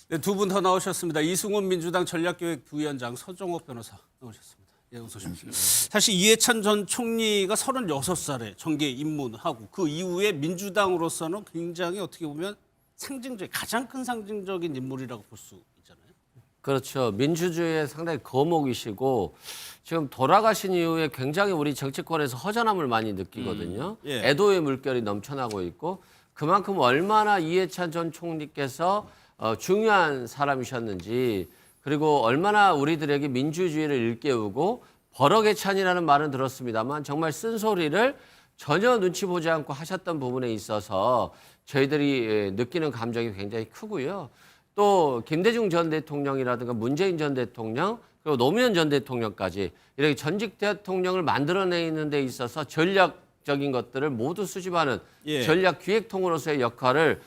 네, 두 분 더 나오셨습니다. 이승훈 민주당 전략기획부위원장, 서정옥 변호사 나오셨습니다. 예, 어서 오십시오. 사실 이해찬 전 총리가 36살에 정계에 입문하고 그 이후에 민주당으로서는 굉장히 어떻게 보면 가장 큰 상징적인 인물이라고 볼 수 있잖아요. 그렇죠. 민주주의의 상당히 거목이시고 지금 돌아가신 이후에 굉장히 우리 정치권에서 허전함을 많이 느끼거든요. 예. 애도의 물결이 넘쳐나고 있고 그만큼 얼마나 이해찬 전 총리께서 중요한 사람이셨는지 그리고 얼마나 우리들에게 민주주의를 일깨우고 버럭의 찬이라는 말은 들었습니다만 정말 쓴소리를 전혀 눈치 보지 않고 하셨던 부분에 있어서 저희들이 느끼는 감정이 굉장히 크고요. 또 김대중 전 대통령이라든가 문재인 전 대통령 그리고 노무현 전 대통령까지 이렇게 전직 대통령을 만들어내는 데 있어서 전략적인 것들을 모두 수집하는 전략기획통으로서의 역할을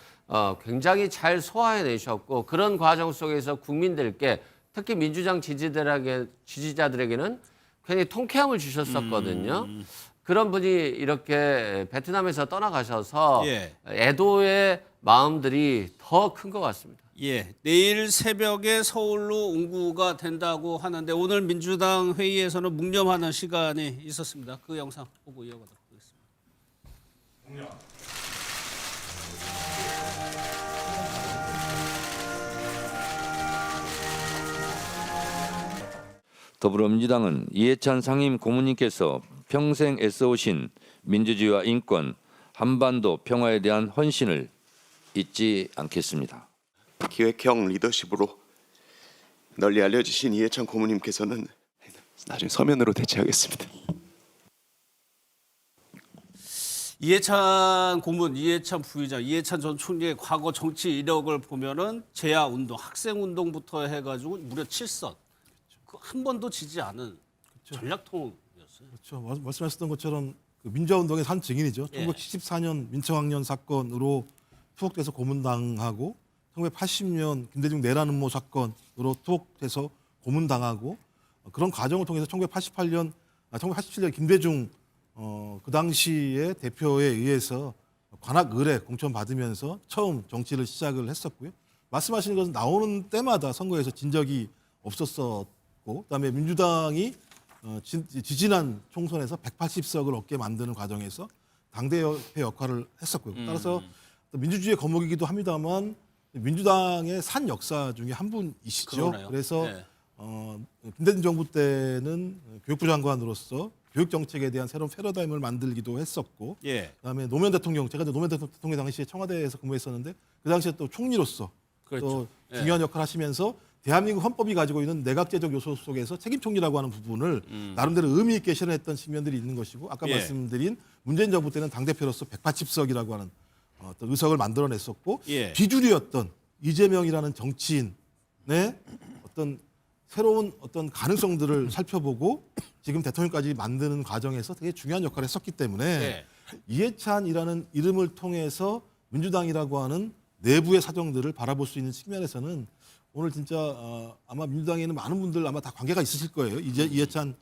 굉장히 잘 소화해내셨고 그런 과정 속에서 국민들께 특히 민주당 지지자들에게는 굉장히 통쾌함을 주셨었거든요. 그런 분이 이렇게 베트남에서 떠나가셔서 애도의 마음들이 더 큰 것 같습니다. 예, 내일 새벽에 서울로 응구가 된다고 하는데 오늘 민주당 회의에서는 묵념하는 시간이 있었습니다. 그 영상 보고 이어가도록 하겠습니다. 더불어민주당은 이해찬 상임 고문님께서 평생 애써오신 민주주의와 인권, 한반도 평화에 대한 헌신을 잊지 않겠습니다. 기획형 리더십으로 널리 알려지신 이해찬 고문님께서는 나중에 서면으로 대체하겠습니다. 이해찬 고문, 이해찬 부의장, 이해찬 전 총리의 과거 정치 이력을 보면은 재야운동, 학생운동부터 해가지고 무려 7선. 한 번도 지지 않은 전략통이었어요. 그렇죠. 말씀하셨던 것처럼 그 민주화운동의 한 증인이죠. 예. 1974년 민청학년 사건으로 투옥돼서 고문당하고 1980년 김대중 내란 음모 사건으로 투옥돼서 고문당하고 그런 과정을 통해서 1987년 김대중 그 당시에 대표에 의해서 관악 의뢰 공천받으면서 처음 정치를 시작을 했었고요. 말씀하시는 것은 나오는 때마다 선거에서 진 적이 없었었고 그다음에 민주당이 지지난 총선에서 180석을 얻게 만드는 과정에서 당대표 역할을 했었고요. 따라서 민주주의의 거목이기도 합니다만 민주당의 산 역사 중에 한 분이시죠. 그러네요. 그래서 네. 김대중 정부 때는 교육부 장관으로서 교육 정책에 대한 새로운 패러다임을 만들기도 했었고, 그다음에 노무현 대통령, 제가 노무현 대통령 당시에 청와대에서 근무했었는데 그 당시에 또 총리로서 또 중요한 역할을 하시면서 대한민국 헌법이 가지고 있는 내각제적 요소 속에서 책임 총리라고 하는 부분을 나름대로 의미 있게 실현했던 측면들이 있는 것이고, 아까 말씀드린 문재인 정부 때는 당 대표로서 180석이라고 하는 어떤 의석을 만들어냈었고, 비주류였던 이재명이라는 정치인의 어떤 새로운 어떤 가능성들을 살펴보고 지금 대통령까지 만드는 과정에서 되게 중요한 역할을 했었기 때문에 이해찬이라는 이름을 통해서 민주당이라고 하는 내부의 사정들을 바라볼 수 있는 측면에서는 오늘 진짜 아마 민주당에는 많은 분들 아마 다 관계가 있으실 거예요. 이해찬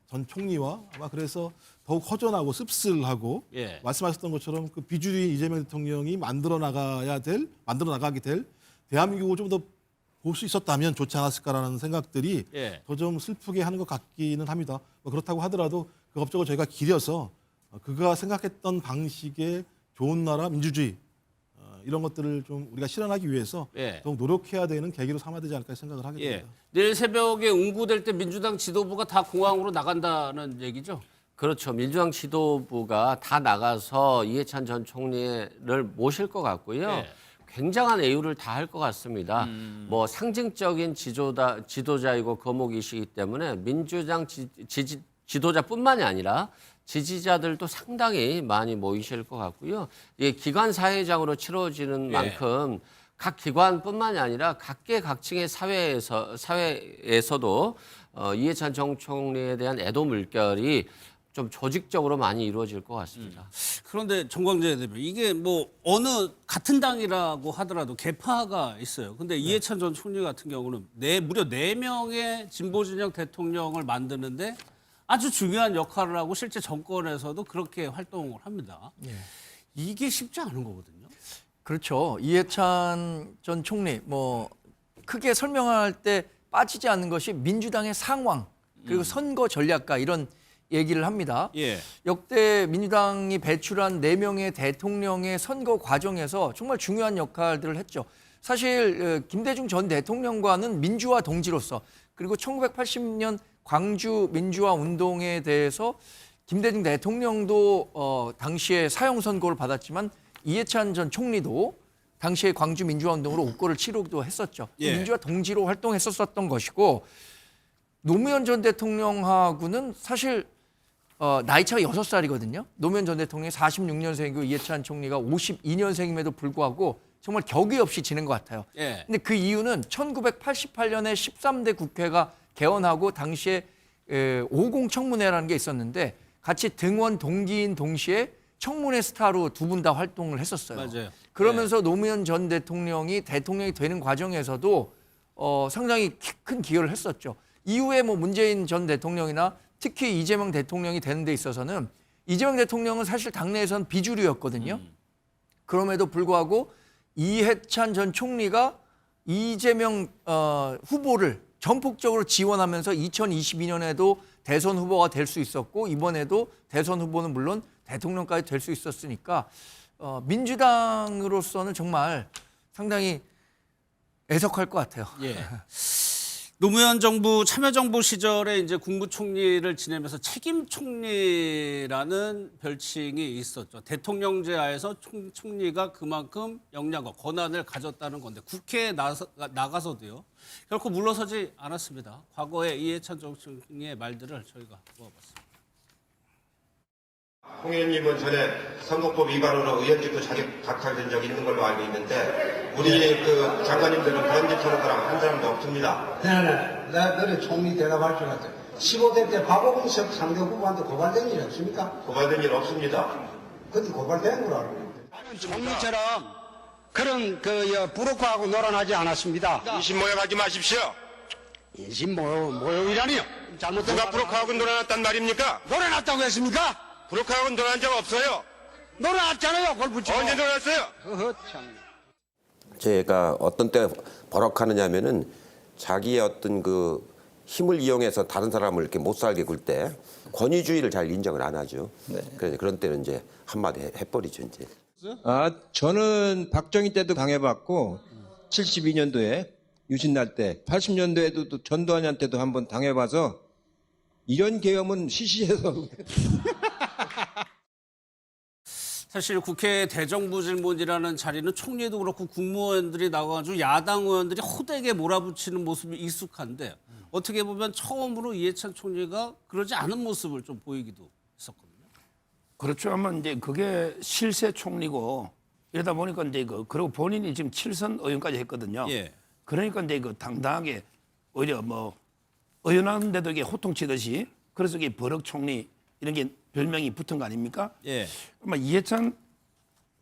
전 총리와 아마 그래서 더욱 허전하고 씁쓸하고 말씀하셨던 것처럼 그 비주류인 이재명 대통령이 만들어 나가게 될 대한민국을 좀 더 볼 수 있었다면 좋지 않았을까라는 생각들이 더 좀 슬프게 하는 것 같기는 합니다. 그렇다고 하더라도 그 업적을 저희가 기려서 그가 생각했던 방식의 좋은 나라 민주주의 이런 것들을 좀 우리가 실현하기 위해서 더욱 노력해야 되는 계기로 삼아야 되지 않을까 생각을 하게 됩니다. 내일 새벽에 응구될 때 민주당 지도부가 다 공항으로 나간다는 얘기죠? 그렇죠. 민주당 지도부가 다 나가서 이해찬 전 총리를 모실 것 같고요. 굉장한 애유를 다 할 것 같습니다. 뭐 상징적인 지도자이고 거목이시기 때문에 민주당 지도자뿐만이 아니라 지지자들도 상당히 많이 모이실 것 같고요. 이게 기관 사회장으로 치러지는 만큼 각 기관뿐만이 아니라 각계각층의 사회에서도 이해찬 전 총리에 대한 애도 물결이 좀 조직적으로 많이 이루어질 것 같습니다. 그런데 정광재 대표, 이게 뭐 어느 같은 당이라고 하더라도 계파가 있어요. 근데 이해찬 전 총리 같은 경우는 무려 4명의 진보 진영 대통령을 만드는데 아주 중요한 역할을 하고 실제 정권에서도 그렇게 활동을 합니다. 이게 쉽지 않은 거거든요. 그렇죠. 이해찬 전 총리 뭐 크게 설명할 때 빠지지 않는 것이 민주당의 상황 그리고 선거 전략가 이런 얘기를 합니다. 예. 역대 민주당이 배출한 4명의 대통령의 선거 과정에서 정말 중요한 역할들을 했죠. 사실 김대중 전 대통령과는 민주화 동지로서 그리고 1980년 광주 민주화 운동에 대해서 김대중 대통령도 당시에 사형 선고를 받았지만 이해찬 전 총리도 당시에 광주 민주화 운동으로 옥고를 치르기도 했었죠. 예. 민주화 동지로 활동했었던 것이고 노무현 전 대통령하고는 사실 나이 차가 6살이거든요. 노무현 전 대통령이 46년생이고 이해찬 총리가 52년생임에도 불구하고 정말 격의 없이 지낸 것 같아요. 예. 근데 그 이유는 1988년에 13대 국회가 개헌하고 당시에 50 청문회라는 게 있었는데 같이 등원 동기인 동시에 청문회 스타로 두 분 다 활동을 했었어요. 맞아요. 그러면서 노무현 전 대통령이 대통령이 되는 과정에서도 상당히 큰 기여를 했었죠. 이후에 뭐 문재인 전 대통령이나 특히 이재명 대통령이 되는 데 있어서는 이재명 대통령은 사실 당내에선 비주류였거든요. 그럼에도 불구하고 이해찬 전 총리가 이재명 후보를 전폭적으로 지원하면서 2022년에도 대선 후보가 될 수 있었고 이번에도 대선 후보는 물론 대통령까지 될 수 있었으니까 민주당으로서는 정말 상당히 애석할 것 같아요. 예. 노무현 정부 참여정부 시절에 이제 국무총리를 지내면서 책임총리라는 별칭이 있었죠. 대통령제 하에서 총리가 그만큼 역량과 권한을 가졌다는 건데 국회에 나가서도요. 결코 물러서지 않았습니다. 과거에 이해찬 전 총리의 말들을 저희가 모아봤습니다. 홍 의원님은 전에 선거법 위반으로 의원직도 자격 박탈된 적이 있는 걸로 알고 있는데 우리 그 장관님들은 그런 짓 하는 사람 한 사람도 없습니다. 네네. 나 너네 총리 대답할 줄 알았어. 15대 때 박오근석 상대 후보한테 고발된 일 없습니까? 고발된 일 없습니다. 그때 고발된 걸 알고 있는데. 총리처럼 그런 부록하고 놀아나지 않았습니다. 인신모욕하지 마십시오. 인신모욕이라니요. 잘못된 누가 부록하고 놀아났단 말입니까? 놀아났다고 했습니까? 부록하고 놀아난 적 없어요. 놀아났잖아요. 골프 치고. 언제 놀았어요? 제가 어떤 때 버럭하느냐면은 자기의 어떤 그 힘을 이용해서 다른 사람을 이렇게 못 살게 굴 때 권위주의를 잘 인정을 안 하죠. 그래서 그런 때는 이제 한마디 해버리죠 이제. 저는 박정희 때도 당해봤고 72년도에 유신날 때 80년도에도 또 전두환한테도 한번 당해봐서 이런 계엄은 시시해서 사실 국회 대정부 질문이라는 자리는 총리도 그렇고 국무원들이 나와가지고 야당 의원들이 호되게 몰아붙이는 모습이 익숙한데 어떻게 보면 처음으로 이해찬 총리가 그러지 않은 모습을 좀 보이기도 했었거든요. 그렇죠. 아마 이제 그게 실세 총리고 이러다 보니까 이제 그리고 본인이 지금 7선 의원까지 했거든요. 예. 그러니까 이제 당당하게 오히려 뭐 의원하는데도 이게 호통치듯이 그래서 이게 버럭 총리 이런 게 별명이 붙은 거 아닙니까? 예. 아마 이해찬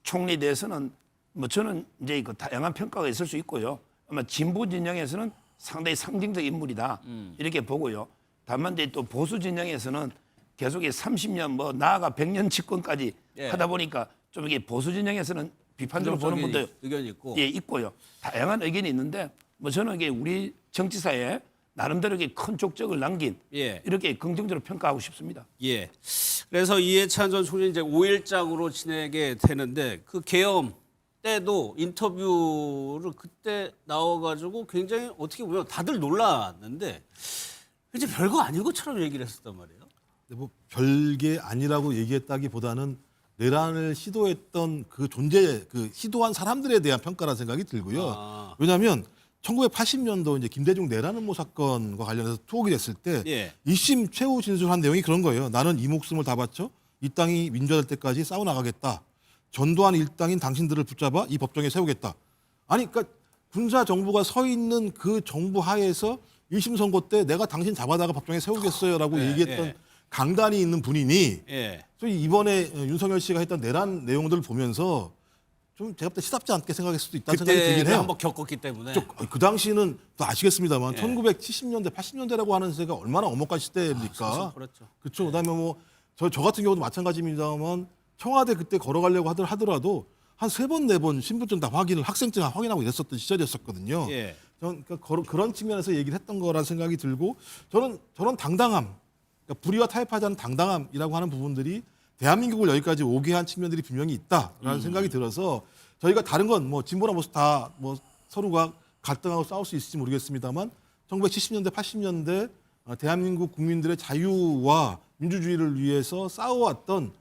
총리에 대해서는 뭐 저는 이제 그 다양한 평가가 있을 수 있고요. 아마 진보 진영에서는 상당히 상징적 인물이다 이렇게 보고요. 다만 이제 또 보수 진영에서는 계속 30년 뭐 나아가 100년 집권까지 예. 하다 보니까 좀 이게 보수 진영에서는 비판적으로 보는 분도 의견이 있고. 예, 있고요. 다양한 의견이 있는데 뭐 저는 이게 우리 정치사에 나름대로 이렇게 큰 족적을 남긴 예. 이렇게 긍정적으로 평가하고 싶습니다. 예. 그래서 이해찬 전 총리 이제 5일장으로 지내게 되는데 그 계엄 때도 인터뷰를 그때 나와가지고 굉장히 어떻게 보면 다들 놀랐는데 이제 별거 아닌 것처럼 얘기를 했었단 말이에요. 뭐 별게 아니라고 얘기했다기보다는 내란을 시도했던 그 시도한 사람들에 대한 평가라는 생각이 들고요. 왜냐하면 1980년도 이제 김대중 내란 음모 사건과 관련해서 투옥이 됐을 때 예. 1심 최후 진술한 내용이 그런 거예요. 나는 이 목숨을 다 바쳐 이 땅이 민주화될 때까지 싸워 나가겠다. 전두환 일당인 당신들을 붙잡아 이 법정에 세우겠다. 아니, 그러니까 군사 정부가 서 있는 그 정부 하에서 1심 선고 때 내가 당신 잡아다가 법정에 세우겠어요라고 얘기했던 강단이 있는 분이니 이번에 윤석열 씨가 했던 내란 내용들을 보면서 좀 제가 볼 때 시답지 않게 생각할 수도 있다는 생각이 들긴 해요. 한번 겪었기 때문에. 그 당시는 또 아시겠습니다만 1970년대, 80년대라고 하는 시대가 얼마나 엄혹한 시대입니까? 그렇죠. 그렇죠. 그다음에 뭐 저 같은 경우도 마찬가지입니다만 청와대 그때 걸어가려고 하더라도 한 3번, 4번 신분증 다 확인을 학생증 확인하고 이랬었던 시절이었었거든요. 예. 저는 그러니까 그런 측면에서 얘기를 했던 거라는 생각이 들고 저는 당당함, 그러니까 불의와 타협하지 않은 당당함이라고 하는 부분들이 대한민국을 여기까지 오게 한 측면들이 분명히 있다라는 생각이 들어서 저희가 다른 건 뭐 진보나 보수 다 뭐 서로가 갈등하고 싸울 수 있을지 모르겠습니다만 1970년대, 80년대 대한민국 국민들의 자유와 민주주의를 위해서 싸워왔던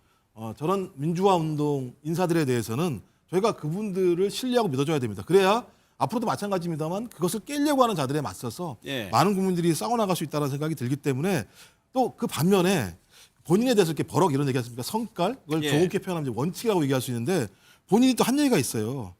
저런 민주화 운동 인사들에 대해서는 저희가 그분들을 신뢰하고 믿어줘야 됩니다. 그래야 앞으로도 마찬가지입니다만 그것을 깨려고 하는 자들에 맞서서 예. 많은 국민들이 싸워나갈 수 있다는 생각이 들기 때문에 또 그 반면에 본인에 대해서 이렇게 버럭 이런 얘기 하십니까? 성깔? 그걸 예. 좋게 표현하면 이제 원칙이라고 얘기할 수 있는데 본인이 또 한 얘기가 있어요.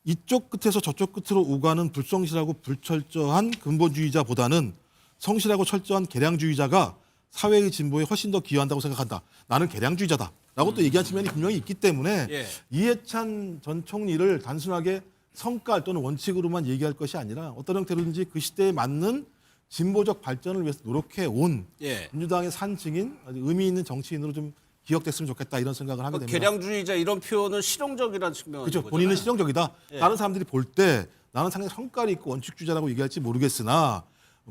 이쪽 끝에서 저쪽 끝으로 오가는 불성실하고 불철저한 근본주의자보다는 성실하고 철저한 계량주의자가 사회의 진보에 훨씬 더 기여한다고 생각한다. 나는 계량주의자다. 라고 또 얘기한 측면이 분명히 있기 때문에 예. 이해찬 전 총리를 단순하게 성깔 또는 원칙으로만 얘기할 것이 아니라 어떤 형태로든지 그 시대에 맞는 진보적 발전을 위해서 노력해 온 예. 민주당의 산 증인, 아주 의미 있는 정치인으로 좀 기억됐으면 좋겠다 이런 생각을 하게 됩니다. 계량주의자 이런 표현은 실용적이라는 측면이 그렇죠. 거잖아요. 본인은 실용적이다. 예. 다른 사람들이 볼 때 나는 상당히 성깔이 있고 원칙주의자라고 얘기할지 모르겠으나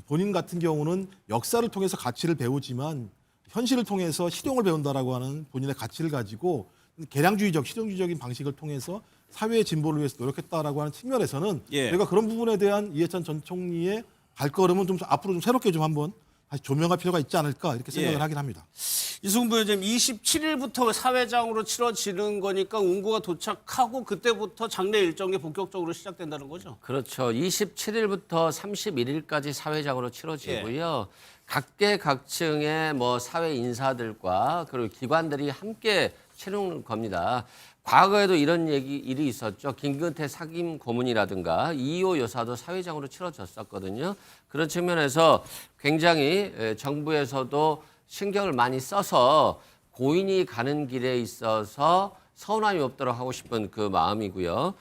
본인 같은 경우는 역사를 통해서 가치를 배우지만 현실을 통해서 실용을 배운다라고 하는 본인의 가치를 가지고 계량주의적, 실용주의적인 방식을 통해서 사회의 진보를 위해서 노력했다라고 하는 측면에서는 예. 저희가 그런 부분에 대한 이해찬 전 총리의 발걸음은 좀 앞으로 좀 새롭게 좀 한번 다시 조명할 필요가 있지 않을까 이렇게 생각을 예. 하긴 합니다. 이승훈 부회장님 27일부터 사회장으로 치러지는 거니까 운구가 도착하고 그때부터 장례 일정이 본격적으로 시작된다는 거죠. 그렇죠. 27일부터 31일까지 사회장으로 치러지고요. 각계각층의 뭐 사회 인사들과 그리고 기관들이 함께 치르는 겁니다. 과거에도 이런 일이 있었죠. 김근태 사김 고문이라든가 이호 여사도 사회장으로 치러졌었거든요. 그런 측면에서 굉장히 정부에서도 신경을 많이 써서 고인이 가는 길에 있어서 서운함이 없도록 하고 싶은 그 마음이고요.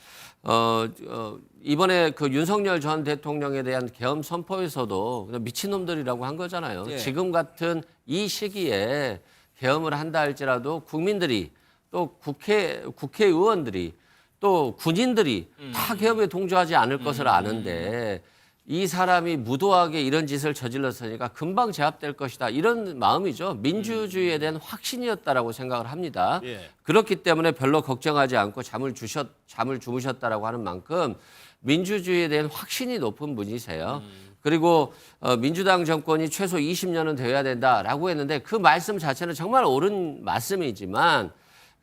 이번에 그 윤석열 전 대통령에 대한 계엄 선포에서도 그냥 미친놈들이라고 한 거잖아요. 예. 지금 같은 이 시기에 계엄을 한다 할지라도 국민들이 또 국회의원들이 또 군인들이 다 계엄에 동조하지 않을 것을 아는데 이 사람이 무도하게 이런 짓을 저질렀으니까 금방 제압될 것이다. 이런 마음이죠. 민주주의에 대한 확신이었다라고 생각을 합니다. 예. 그렇기 때문에 별로 걱정하지 않고 잠을 주무셨다라고 하는 만큼 민주주의에 대한 확신이 높은 분이세요. 그리고 민주당 정권이 최소 20년은 되어야 된다라고 했는데 그 말씀 자체는 정말 옳은 말씀이지만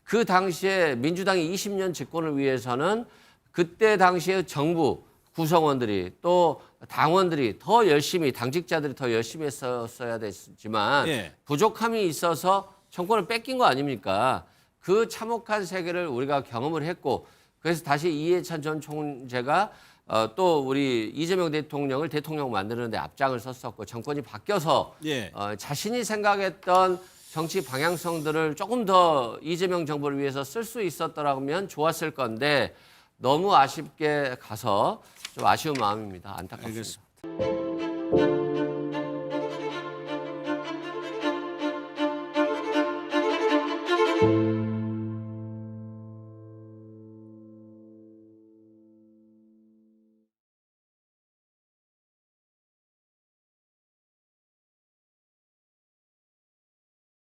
그 당시에 민주당이 20년 집권을 위해서는 그때 당시에 정부 구성원들이 또 당원들이 더 열심히 당직자들이 더 열심히 했었어야 됐지만 예. 부족함이 있어서 정권을 뺏긴 거 아닙니까? 그 참혹한 세계를 우리가 경험을 했고 그래서 다시 이해찬 전 총재가 또 우리 이재명 대통령을 대통령 만드는 데 앞장을 섰었고 정권이 바뀌어서 예. 자신이 생각했던 정치 방향성들을 조금 더 이재명 정부를 위해서 쓸 수 있었더라면 좋았을 건데 너무 아쉽게 가서 좀 아쉬운 마음입니다. 안타깝습니다. 알겠습니다.